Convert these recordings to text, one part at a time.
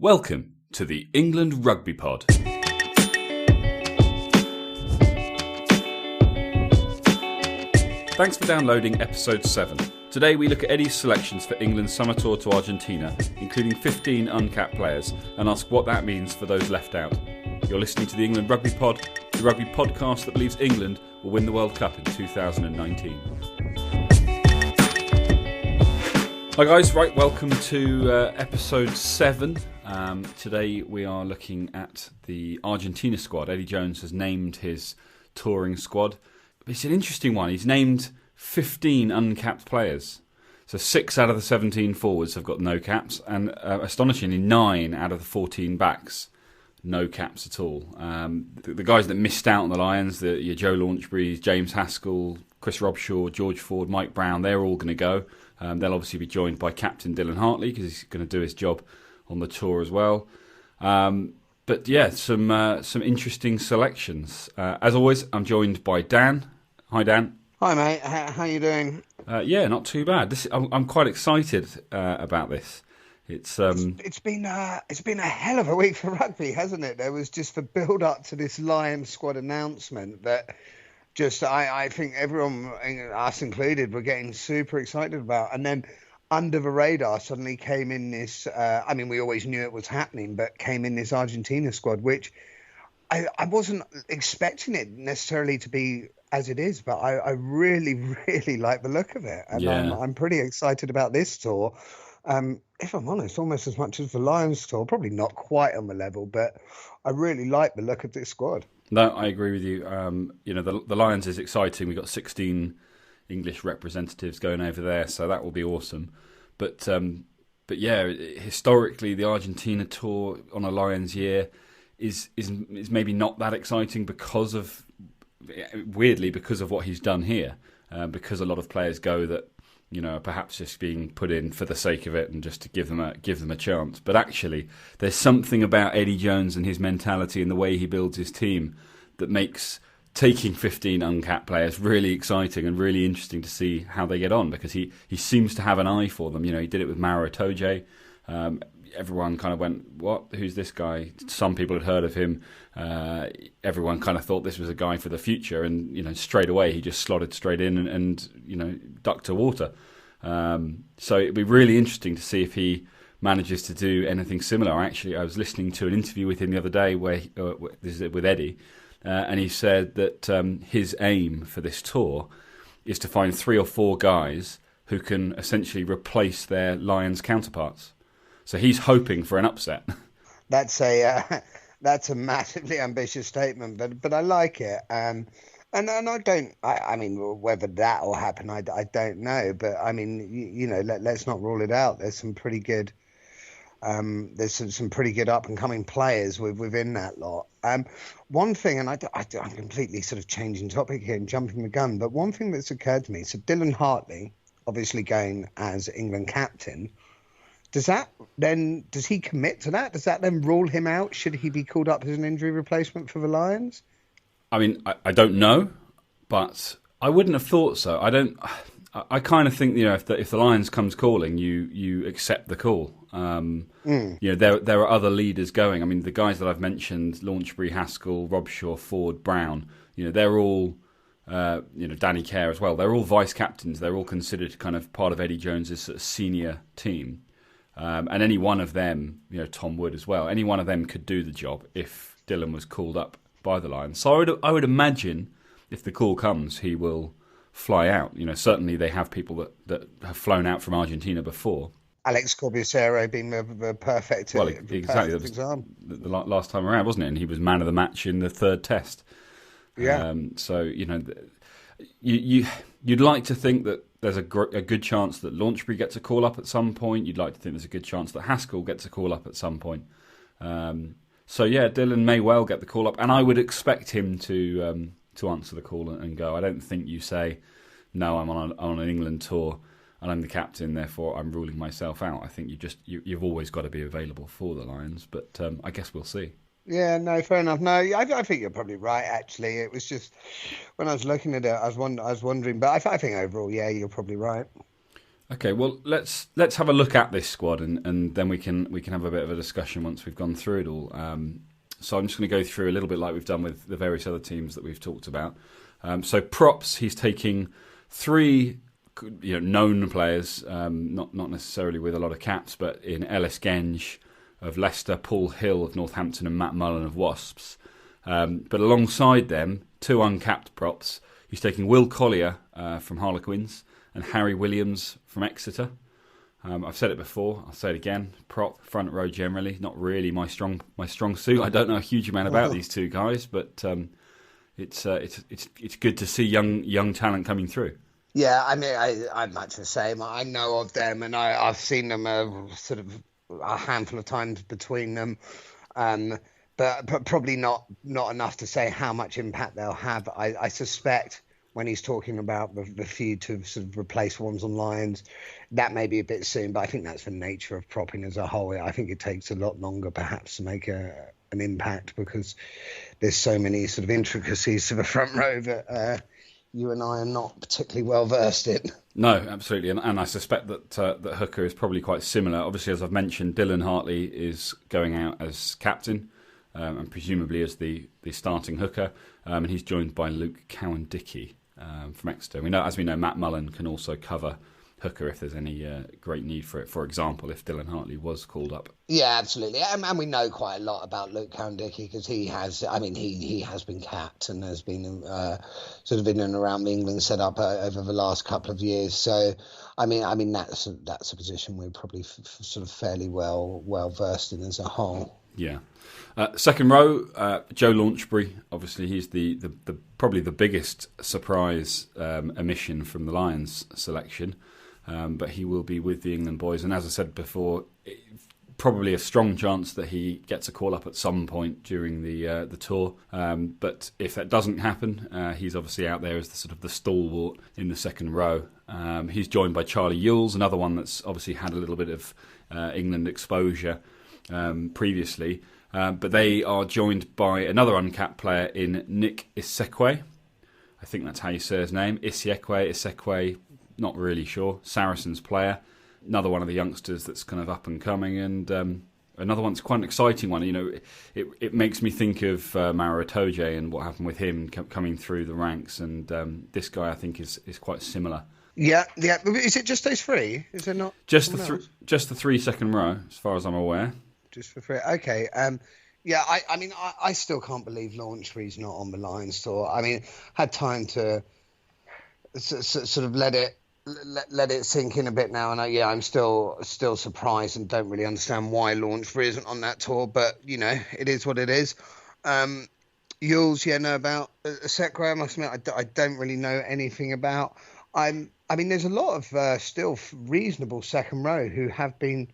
Welcome to the England Rugby Pod. Thanks for downloading episode 7. Today we look at Eddie's selections for England's summer tour to Argentina, including 15 uncapped players, and ask what that means for those left out. You're listening to the England Rugby Pod, the rugby podcast that believes England will win the World Cup in 2019. Hi guys, right, welcome to episode 7. Today we are looking at the Argentina squad. Eddie Jones has named his touring squad. It's an interesting one. He's named 15 uncapped players. So 6 out of the 17 forwards have got no caps, and astonishingly 9 out of the 14 backs, no caps at all. The guys that missed out on the Lions, your Joe Launchbury, James Haskell, Chris Robshaw, George Ford, Mike Brown, they're all going to go. They'll obviously be joined by Captain Dylan Hartley because he's going to do his job on the tour as well. But yeah, some interesting selections. As always, I'm joined by Dan. Hi, Dan. Hi, mate. How you doing? Yeah, not too bad. I'm quite excited about this. It's been a hell of a week for rugby, hasn't it? There was just the build up to this Lions squad announcement that just I think everyone, us included, were getting super excited about, and then under the radar suddenly came in this. We always knew it was happening, but came in this Argentina squad, which I wasn't expecting it necessarily to be as it is, but I really, really like the look of it. And yeah. I'm pretty excited about this tour. If I'm honest, almost as much as the Lions tour, probably not quite on the level, but I really like the look of this squad. No, I agree with you. The Lions is exciting. We've got 16 English representatives going over there, so that will be awesome. But yeah, historically, the Argentina tour on a Lions year is maybe not that exciting because of what he's done here. Because a lot of players go that perhaps just being put in for the sake of it and just to give them a chance. But actually, there's something about Eddie Jones and his mentality and the way he builds his team that makes taking 15 uncapped players really exciting and really interesting to see how they get on, because he seems to have an eye for them. He did it with Mauro Toje. Everyone kind of went, what? Who's this guy? Some people had heard of him. Everyone kind of thought this was a guy for the future, and straight away he just slotted straight in and ducked to water. So it'd be really interesting to see if he manages to do anything similar. I was listening to an interview with him the other day with Eddie, and he said that his aim for this tour is to find 3 or 4 guys who can essentially replace their Lions counterparts. So he's hoping for an upset. That's a massively ambitious statement, but I like it. And I mean, whether that will happen, I don't know. But I mean, let's not rule it out. There's some pretty good, some pretty good up and coming players within that lot. One thing, and I'm completely sort of changing topic here and jumping the gun, but one thing that's occurred to me. So Dylan Hartley, obviously going as England captain. Does he commit to that? Does that then rule him out? Should he be called up as an injury replacement for the Lions? I mean, I don't know, but I wouldn't have thought so. I kind of think if the Lions comes calling, you accept the call. There are other leaders going. I mean, the guys that I've mentioned: Launchbury, Haskell, Robshaw, Ford, Brown. They're all. Danny Kerr as well. They're all vice captains. They're all considered kind of part of Eddie Jones's sort of senior team. And any one of them, Tom Wood as well, any one of them could do the job if Dylan was called up by the Lions. So I would imagine if the call comes, he will fly out. Certainly they have people that have flown out from Argentina before. Alex Corbusero being the perfect, exactly. Perfect example. The last time around, wasn't it? And he was man of the match in the third test. Yeah. You'd like to think that there's a good chance that Launchbury gets a call up at some point. You'd like to think there's a good chance that Haskell gets a call up at some point. So yeah, Dylan may well get the call up, and I would expect him to answer the call and go. I don't think you say, no, I'm on an England tour and I'm the captain, therefore I'm ruling myself out. I think you've always got to be available for the Lions, but I guess we'll see. Yeah, no, fair enough. No, I think you're probably right, actually. It was just, when I was looking at it, I was wondering, but I think overall, yeah, you're probably right. Okay, well let's have a look at this squad, and then we can have a bit of a discussion once we've gone through it all. So I'm just going to go through a little bit like we've done with the various other teams that we've talked about. So props, he's taking 3 known players, not necessarily with a lot of caps, but in Ellis Genge of Leicester, Paul Hill of Northampton, and Matt Mullen of Wasps. But alongside them, 2 uncapped props. He's taking Will Collier from Harlequins and Harry Williams from Exeter. I've said it before, I'll say it again. Prop, front row generally, not really my strong suit. I don't know a huge amount about these 2 guys, but it's good to see young talent coming through. Yeah, I mean, I'm much the same. I know of them, and I've seen them sort of a handful of times between them, but probably not enough to say how much impact they'll have. I suspect when he's talking about the feud to sort of replace Wands and Lions, that may be a bit soon, but I think that's the nature of propping as a whole. I think it takes a lot longer perhaps to make an impact because there's so many sort of intricacies to the front row that you and I are not particularly well versed in. No, absolutely, and I suspect that that hooker is probably quite similar. Obviously, as I've mentioned, Dylan Hartley is going out as captain and presumably as the starting hooker, and he's joined by Luke Cowan-Dickey from Exeter. As we know, Matt Mullen can also cover hooker if there's any great need for it. For example, if Dylan Hartley was called up. Yeah, absolutely, and we know quite a lot about Luke Cowan-Dickey because he has been capped and has been sort of in and around the England setup over the last couple of years. So, I mean that's a position we're probably sort of fairly well versed in as a whole. Yeah. Second row, Joe Launchbury. Obviously, he's the probably the biggest surprise omission from the Lions selection. But he will be with the England boys. And as I said before, probably a strong chance that he gets a call up at some point during the tour. But if that doesn't happen, he's obviously out there as the sort of the stalwart in the second row. He's joined by Charlie Ewels, another one that's obviously had a little bit of England exposure previously. But they are joined by another uncapped player in Nick Isekwe. I think that's how you say his name. Isekwe. Not really sure. Saracens player, another one of the youngsters that's kind of up and coming, and another one's quite an exciting one. It makes me think of Maro Itoje and what happened with him coming through the ranks, and this guy I think is quite similar. Yeah. Is it just those 3? Is there not just the 3 second row, as far as I'm aware? Just for 3. Okay. Yeah. I mean, I still can't believe Launchbury's not on the Lions tour. I mean, had time to sort of let it sink in a bit now, and I'm still surprised and don't really understand why Launchbury isn't on that tour, but it is what it is. Yules, know about Isekwe, I must admit I don't really know anything about. I mean there's a lot of still reasonable second row who have been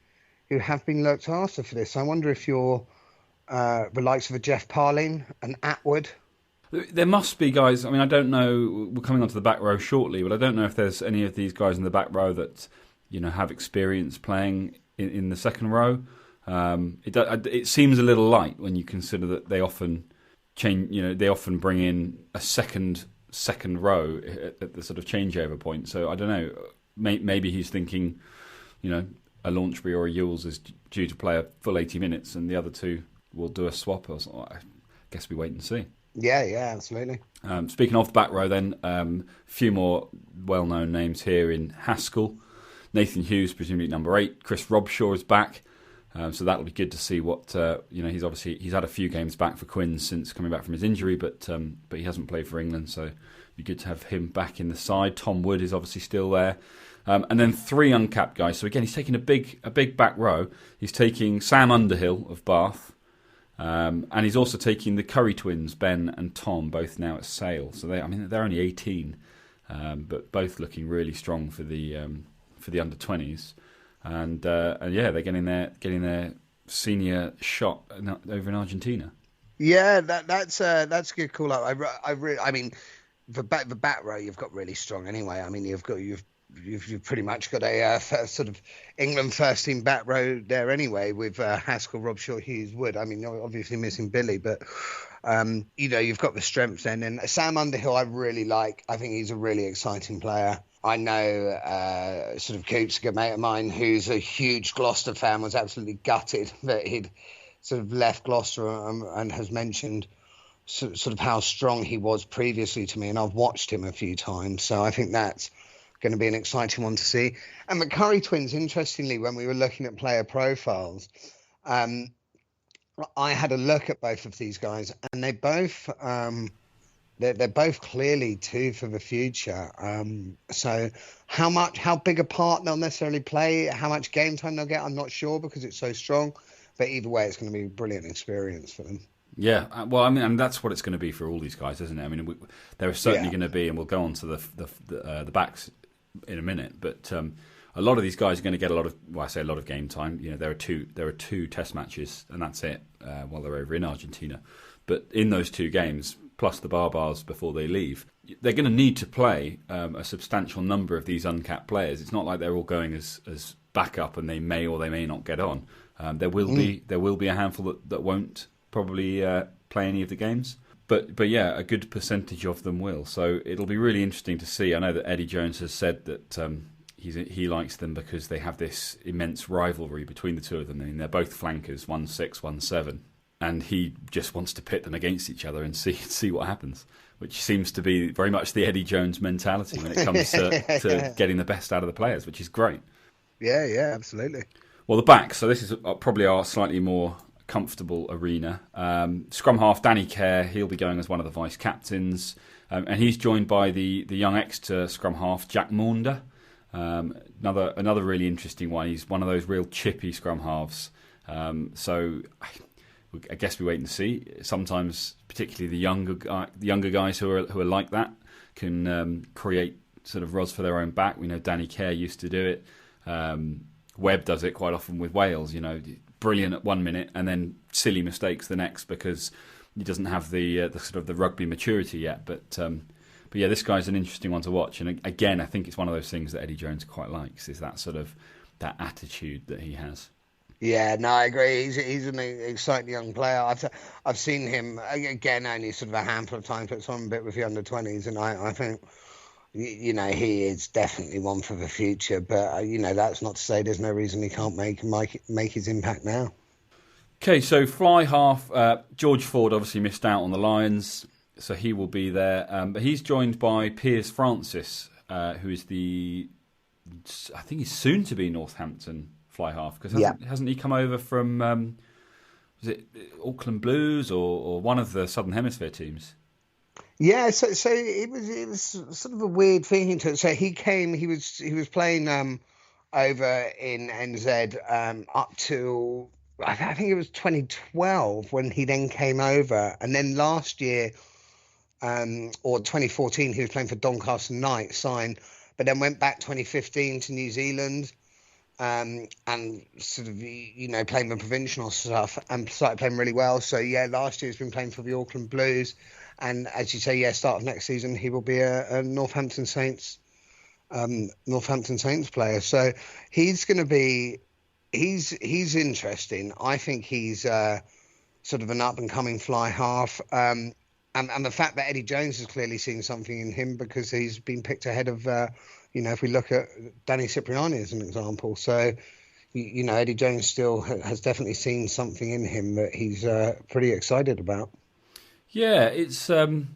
looked after for this. I wonder if you're the likes of a Jeff Parling and Atwood. There must be guys. I mean, I don't know. We're coming onto the back row shortly, but I don't know if there's any of these guys in the back row that have experience playing in the second row. It seems a little light when you consider that they often change. They often bring in a second row at the sort of changeover point. So I don't know. Maybe he's thinking, a Launchbury or a Ewels is due to play a full 80 minutes, and the other 2 will do a swap. Or something. I guess we wait and see. Yeah, absolutely. Speaking of the back row then, a few more well-known names here in Haskell. Nathan Hughes, presumably number 8. Chris Robshaw is back. So that'll be good to see what, he's had a few games back for Quins since coming back from his injury, but he hasn't played for England, so it'd be good to have him back in the side. Tom Wood is obviously still there. And then 3 uncapped guys. So again, he's taking a big back row. He's taking Sam Underhill of Bath. And he's also taking the Curry twins, Ben and Tom, both now at Sale. So they're only 18, but both looking really strong for the under-20s. And they're getting their senior shot over in Argentina. Yeah, that's a good call up. I mean, the back row you've got really strong anyway. I mean, you've pretty much got a sort of England first team back row there anyway with Haskell, Robshaw, Hughes, Wood. I mean, obviously missing Billy, but you've got the strength then. And Sam Underhill, I really like. I think he's a really exciting player. I know sort of Coops, a good mate of mine, who's a huge Gloucester fan, was absolutely gutted that he'd sort of left Gloucester and has mentioned sort of how strong he was previously to me. And I've watched him a few times. So I think that's going to be an exciting one to see. And the Curry twins, interestingly, when we were looking at player profiles, I had a look at both of these guys, and they both they're both clearly two for the future. So how big a part they'll necessarily play, how much game time they'll get, I'm not sure because it's so strong. But either way, it's going to be a brilliant experience for them. Yeah, well, I mean, and that's what it's going to be for all these guys, isn't it? I mean, there are certainly going to be, and we'll go on to the backs in a minute, but a lot of these guys are going to get a lot of, well, I say a lot of game time. You know, there are two test matches, and that's it while they're over in Argentina. But in those two games, plus the barbars before they leave, they're going to need to play a substantial number of these uncapped players. It's not like they're all going as backup, and they may or they may not get on. There will be a handful that won't probably play any of the games, but yeah, a good percentage of them will. So it'll be really interesting to see. I know that Eddie Jones has said that he likes them because they have this immense rivalry between the two of them. I mean, they're both flankers, 1'6", 1'7", and he just wants to pit them against each other and see what happens, which seems to be very much the Eddie Jones mentality when it comes to getting the best out of the players, which is great. Yeah, absolutely. Well, the back. So this is probably our slightly more comfortable arena. Scrum half Danny Kerr, he'll be going as one of the vice captains, and he's joined by the young Exeter scrum half Jack Maunder. Another really interesting one. He's one of those real chippy scrum halves. So I guess we wait and see. Sometimes, particularly the younger guys who are like that can create sort of rods for their own back. We know Danny Kerr used to do it. Webb does it quite often with Wales. You know, brilliant at 1 minute and then silly mistakes the next because he doesn't have the sort of the rugby maturity yet. But yeah, this guy's an interesting one to watch. And again, I think it's one of those things that Eddie Jones quite likes, is that sort of that attitude that he has. Yeah, no, I agree. He's an exciting young player. I've seen him again only sort of a handful of times, but some a bit with the under-20s, and I think, you know, he is definitely one for the future. But you know, that's not to say there's no reason he can't make his impact now. Okay, so fly half, George Ford obviously missed out on the Lions, so he will be there. But he's joined by Piers Francis, who is I think he's soon to be Northampton fly half, because hasn't he come over from was it Auckland Blues or one of the Southern Hemisphere teams? Yeah, so it was sort of a weird thing into it. So he came, he was playing over in NZ up till I think it was 2012 when he then came over, and then last year or 2014 he was playing for Doncaster Knights, signed, but then went back 2015 to New Zealand. And sort of, you know, playing the provincial stuff and started playing really well. So yeah, last year he's been playing for the Auckland Blues, and as you say, start of next season he will be a Northampton Saints player. So he's going to be he's interesting. I think he's sort of an up and coming fly half. And the fact that Eddie Jones has clearly seen something in him, because he's been picked ahead of, you know, if we look at Danny Cipriani as an example. So, you know, Eddie Jones still has definitely seen something in him that he's pretty excited about. Yeah, it is an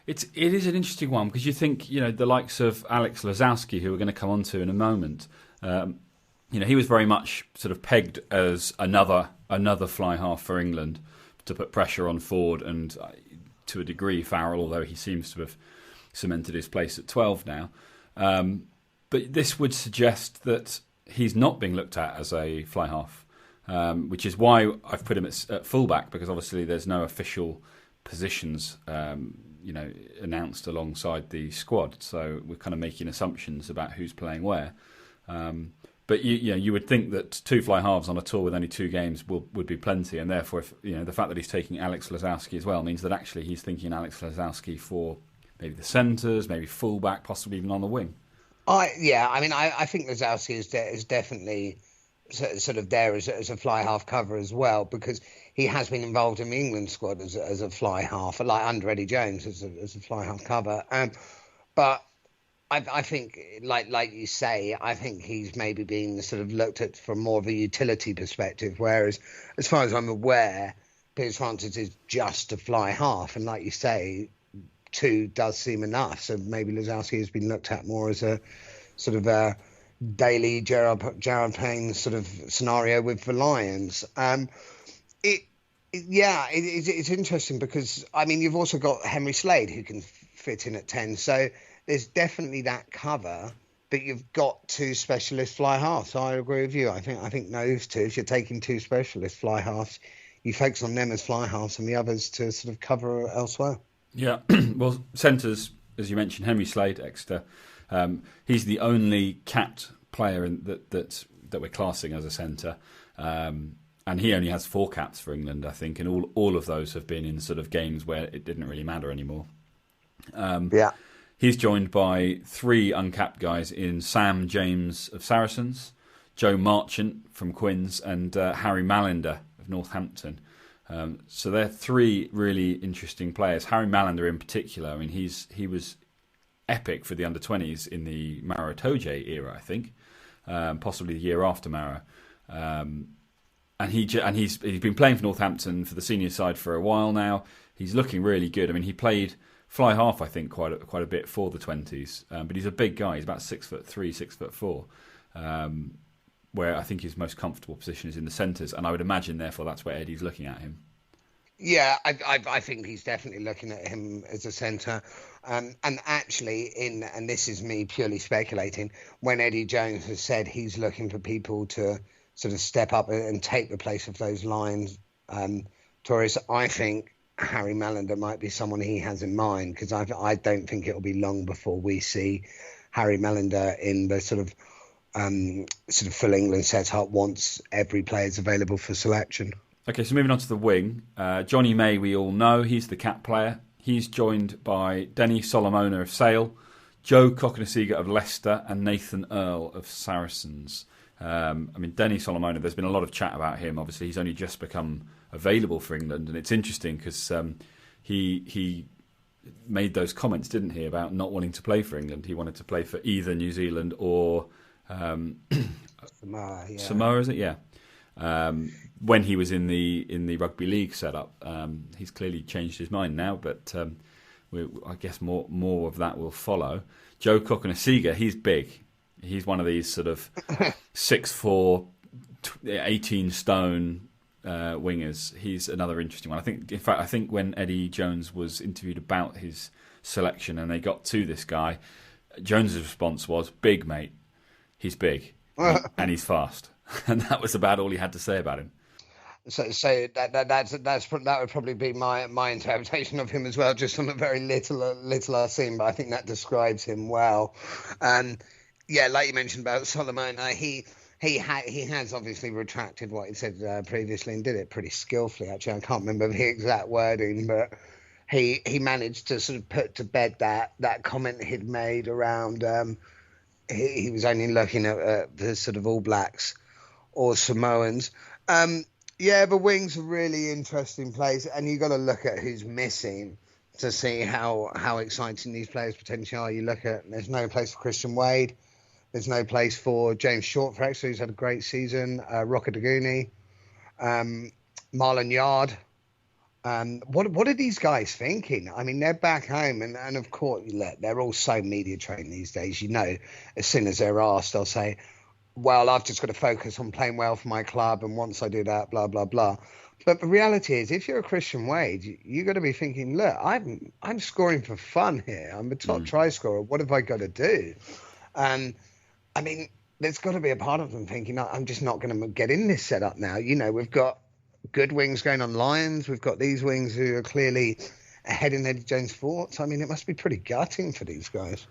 interesting one, because you think, you know, the likes of Alex Lazowski, who we're going to come on to in a moment, you know, he was very much sort of pegged as another fly half for England to put pressure on Ford and, to a degree, Farrell, although he seems to have cemented his place at 12 now. But this would suggest that he's not being looked at as a fly half, which is why I've put him at fullback, because obviously there's no official positions, you know, announced alongside the squad. So we're kind of making assumptions about who's playing where. But you would think that two fly halves on a tour with only 2 games would be plenty, and therefore, if, you know, the fact that he's taking Alex Lazowski as well means that actually he's thinking Alex Lazowski for maybe the centres, maybe fullback, possibly even on the wing. I think Lazowski is definitely sort of there as a fly half cover as well, because he has been involved in the England squad as a fly half, like under Eddie Jones as a fly half cover. But I think, like you say, I think he's maybe been sort of looked at from more of a utility perspective, whereas, as far as I'm aware, Piers Francis is just a fly half, and like you say, two does seem enough. So maybe Lazowski has been looked at more as a sort of a daily Gerard Payne sort of scenario with the Lions. It, it's interesting because I mean you've also got Henry Slade who can fit in at 10, so there's definitely that cover. But you've got two specialist fly halves. So I agree with you. I think those two. If you're taking two specialist fly halves, you focus on them as fly halves and the others to sort of cover elsewhere. Yeah, well, centres, as you mentioned, Henry Slade, Exeter. He's the only capped player that we're classing as a centre, and he only has 4 caps for England, I think, and all of those have been in sort of games where it didn't really matter anymore. Yeah, he's joined by 3 uncapped guys in Sam James of Saracens, Joe Marchant from Quins, and Harry Mallender of Northampton. So they're 3 really interesting players. Harry Mallender in particular, I mean, he was epic for the under-20s in the Maro Itoje era, I think, possibly the year after Maro. And he's been playing for Northampton for the senior side for a while now. He's looking really good. I mean, he played fly half, I think, quite a bit for the 20s, but he's a big guy. He's about 6'3", 6'4", where I think his most comfortable position is in the centres, and I would imagine, therefore, that's where Eddie's looking at him. Yeah, I think he's definitely looking at him as a centre. And actually, and this is me purely speculating, when Eddie Jones has said he's looking for people to sort of step up and take the place of those Lions tourists, I think Harry Mallender might be someone he has in mind, because I don't think it'll be long before we see Harry Mallender in the sort of full England setup once every player is available for selection. Okay, so moving on to the wing. Johnny May, we all know, he's the cap player. He's joined by Denny Solomona of Sale, Joe Cokanasiga of Leicester, and Nathan Earl of Saracens. I mean, Denny Solomona, there's been a lot of chat about him. Obviously, he's only just become available for England, and it's interesting because he made those comments, didn't he, about not wanting to play for England. He wanted to play for either New Zealand or Samoa, is it? Yeah. When he was in the rugby league setup, he's clearly changed his mind now. But I guess more of that will follow. Joe Cokanasiga, he's big. He's one of these sort of 6'4", 18 stone wingers. He's another interesting one. I think when Eddie Jones was interviewed about his selection and they got to this guy, Jones's response was, "Big, mate. He's big and he's fast," and that was about all he had to say about him. So that would probably be my interpretation of him as well, just from a very little I've seen, but I think that describes him well. Yeah, like you mentioned about Solomon, he has obviously retracted what he said previously and did it pretty skillfully. Actually, I can't remember the exact wording, but he managed to sort of put to bed that comment he'd made around he was only looking at the sort of All Blacks or Samoans. Yeah, the wing's a really interesting place, and you've got to look at who's missing to see how exciting these players potentially are. You look at, there's no place for Christian Wade. There's no place for James Short for Exeter, who's had a great season. Rocker Daguni, Marlon Yard. What are these guys thinking? I mean, they're back home, and of course, look, they're all so media trained these days. You know, as soon as they're asked, they'll say, "Well, I've just got to focus on playing well for my club, and once I do that, blah blah blah." But the reality is, if you're a Christian Wade, you got to be thinking, "Look, I'm scoring for fun here. I'm the top try scorer. What have I got to do?" I mean, there's got to be a part of them thinking, "I'm just not going to get in this setup now." You know, we've got good wings going on Lions. We've got these wings who are clearly ahead in Eddie Jones' thoughts. I mean, it must be pretty gutting for these guys.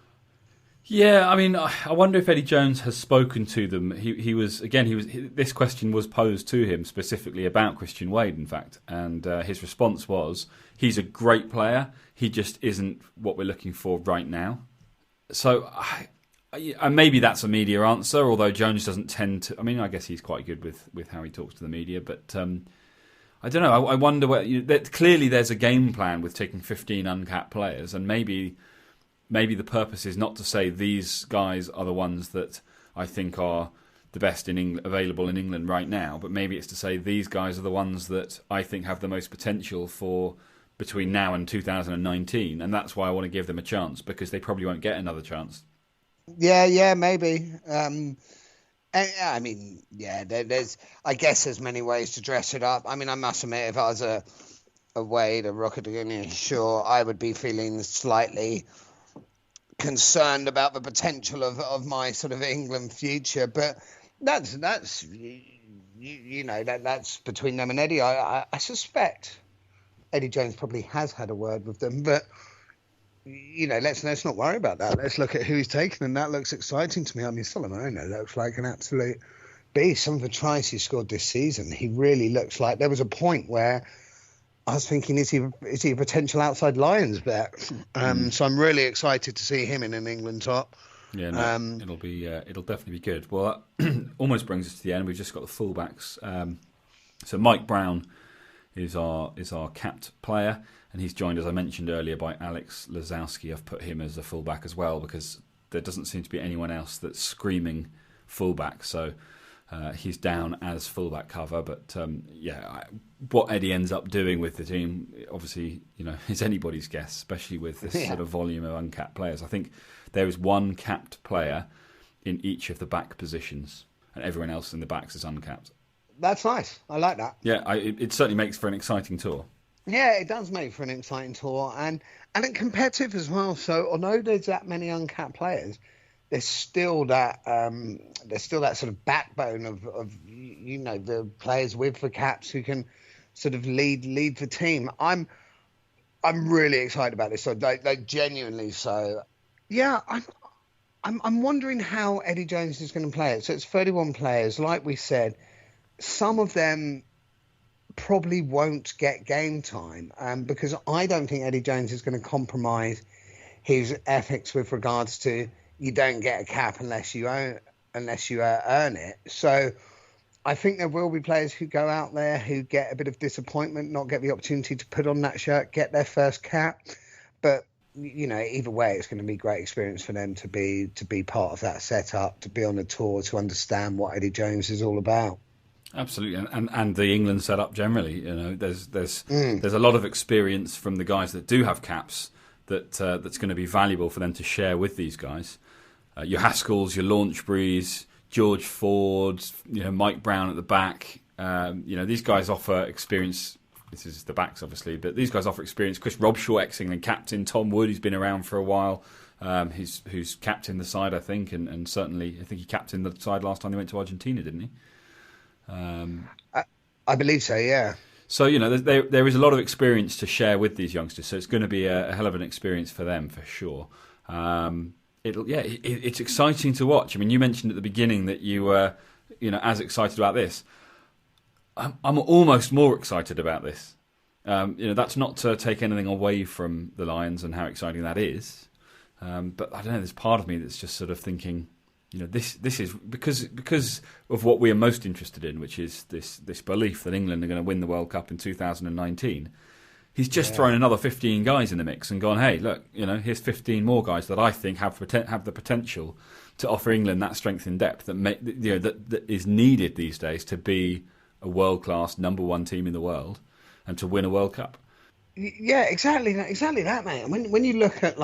Yeah, I mean, I wonder if Eddie Jones has spoken to them. This question was posed to him specifically about Christian Wade, in fact, and his response was, he's a great player, he just isn't what we're looking for right now. So, maybe that's a media answer, although Jones doesn't tend to. I mean, I guess he's quite good with how he talks to the media, but I don't know. I wonder clearly there's a game plan with taking 15 uncapped players, and maybe maybe the purpose is not to say these guys are the ones that I think are the best available in England right now, but maybe it's to say these guys are the ones that I think have the most potential for between now and 2019, and that's why I want to give them a chance, because they probably won't get another chance. Yeah, maybe. I mean, yeah, there's, I guess there's many ways to dress it up. I mean, I must admit, if I was a Wade, a Rocket, sure, I would be feeling slightly concerned about the potential of my sort of England future, but that's that's between them and Eddie. I suspect Eddie Jones probably has had a word with them, but let's not worry about that. Let's look at who he's taken, and that looks exciting to me. I mean, Solomona looks like an absolute beast. Some of the tries he scored this season, he really looks like. There was a point where I was thinking, is he a potential outside Lions bet? So I'm really excited to see him in an England top. Yeah, no, it'll definitely be good. Well, that almost brings us to the end. We've just got the fullbacks. So Mike Brown is our capped player, and he's joined, as I mentioned earlier, by Alex Lazowski. I've put him as a fullback as well because there doesn't seem to be anyone else that's screaming fullback. So he's down as fullback cover, but what Eddie ends up doing with the team, obviously, is anybody's guess, especially with this sort of volume of uncapped players. I think there is one capped player in each of the back positions, and everyone else in the backs is uncapped. That's nice. I like that. Yeah, it certainly makes for an exciting tour. Yeah, it does make for an exciting tour, and competitive as well. So although there's that many uncapped players, there's still that sort of backbone of the players with the caps who can sort of lead the team. I'm really excited about this. So like genuinely so. Yeah, I'm wondering how Eddie Jones is going to play it. So it's 31 players, like we said. Some of them probably won't get game time because I don't think Eddie Jones is going to compromise his ethics with regards to you don't get a cap unless you earn it. So I think there will be players who go out there who get a bit of disappointment, not get the opportunity to put on that shirt, get their first cap. But either way, it's going to be a great experience for them to be part of that setup, to be on the tour, to understand what Eddie Jones is all about. Absolutely, and the England setup generally. There's a lot of experience from the guys that do have caps that's going to be valuable for them to share with these guys. Your Haskells, your Launchburys, George Ford, Mike Brown at the back. These guys offer experience. This is the backs, obviously, but these guys offer experience. Chris Robshaw, ex-England captain. Tom Wood, who's been around for a while, who's captained the side, I think, and certainly I think he captained the side last time they went to Argentina, didn't he? I believe so, yeah. So, there is a lot of experience to share with these youngsters, so it's going to be a hell of an experience for them, for sure. It's exciting to watch. I mean, you mentioned at the beginning that you were, as excited about this. I'm almost more excited about this. That's not to take anything away from the Lions and how exciting that is. But I don't know, there's part of me that's just sort of thinking, this is because of what we are most interested in, which is this belief that England are going to win the World Cup in 2019. He's just thrown another 15 guys in the mix and gone, hey, look, here's 15 more guys that I think have the potential to offer England that strength in depth that is needed these days to be a world-class number one team in the world and to win a World Cup. Yeah, exactly that, mate. And when you look at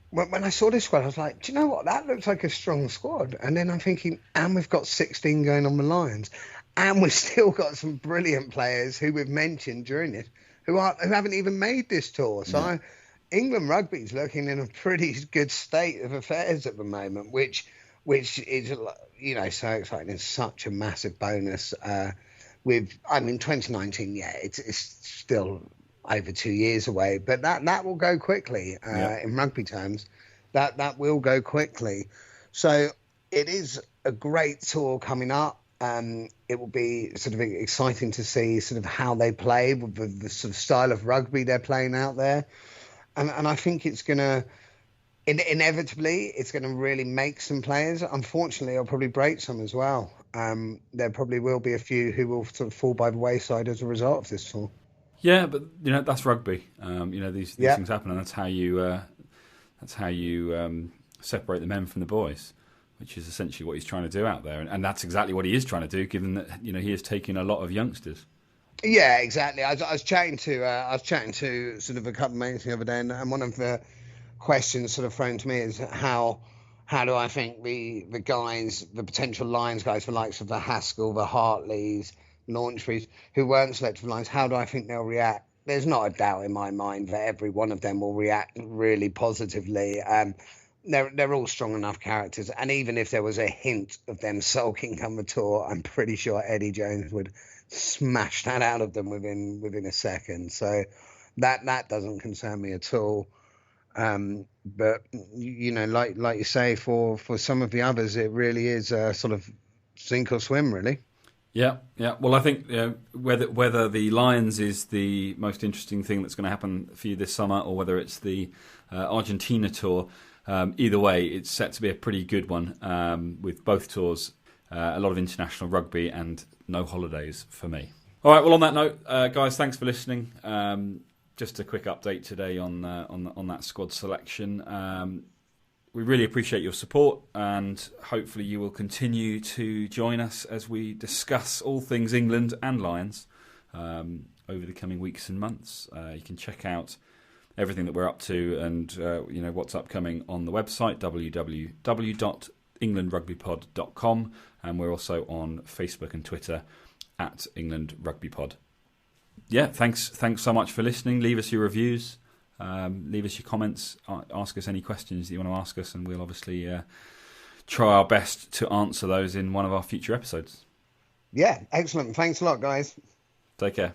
when I saw this squad, I was like, do you know what? That looks like a strong squad. And then I'm thinking, and we've got 16 going on the Lions. And we've still got some brilliant players who we've mentioned during this who haven't even made this tour. So England rugby's looking in a pretty good state of affairs at the moment, which is, so exciting. It's such a massive bonus. 2019, it's still over 2 years away, but that will go quickly in rugby terms. That will go quickly. So it is a great tour coming up. It will be sort of exciting to see sort of how they play with the sort of style of rugby they're playing out there. And I think it's going to, inevitably, it's going to really make some players. Unfortunately, it'll probably break some as well. There probably will be a few who will sort of fall by the wayside as a result of this tour. Yeah, but that's rugby. These things happen, and that's how you That's how you separate the men from the boys, which is essentially what he's trying to do out there, and that's exactly what he is trying to do, given that he is taking a lot of youngsters. Yeah, exactly. I was chatting to sort of a couple of mates the other day, and one of the questions sort of thrown to me is how do I think the guys, the potential Lions guys, the likes of the Haskell, the Hartleys, Launchbury's, who weren't selected for Lions, how do I think they'll react? There's not a doubt in my mind that every one of them will react really positively. They're all strong enough characters, and even if there was a hint of them sulking come the tour, I'm pretty sure Eddie Jones would smash that out of them within a second. So that doesn't concern me at all. But like you say, for some of the others, it really is a sort of sink or swim, really. Yeah. Well, I think whether the Lions is the most interesting thing that's going to happen for you this summer, or whether it's the Argentina tour, either way, it's set to be a pretty good one with both tours. A lot of international rugby and no holidays for me. All right. Well, on that note, guys, thanks for listening. Just a quick update today on that squad selection. We really appreciate your support, and hopefully you will continue to join us as we discuss all things England and Lions over the coming weeks and months. You can check out everything that we're up to and what's upcoming on the website www.englandrugbypod.com, and we're also on Facebook and Twitter at England Rugby Pod. Yeah, thanks so much for listening. Leave us your reviews, leave us your comments, ask us any questions that you want to ask us, and we'll obviously try our best to answer those in one of our future episodes. Yeah, excellent. Thanks a lot, guys. Take care.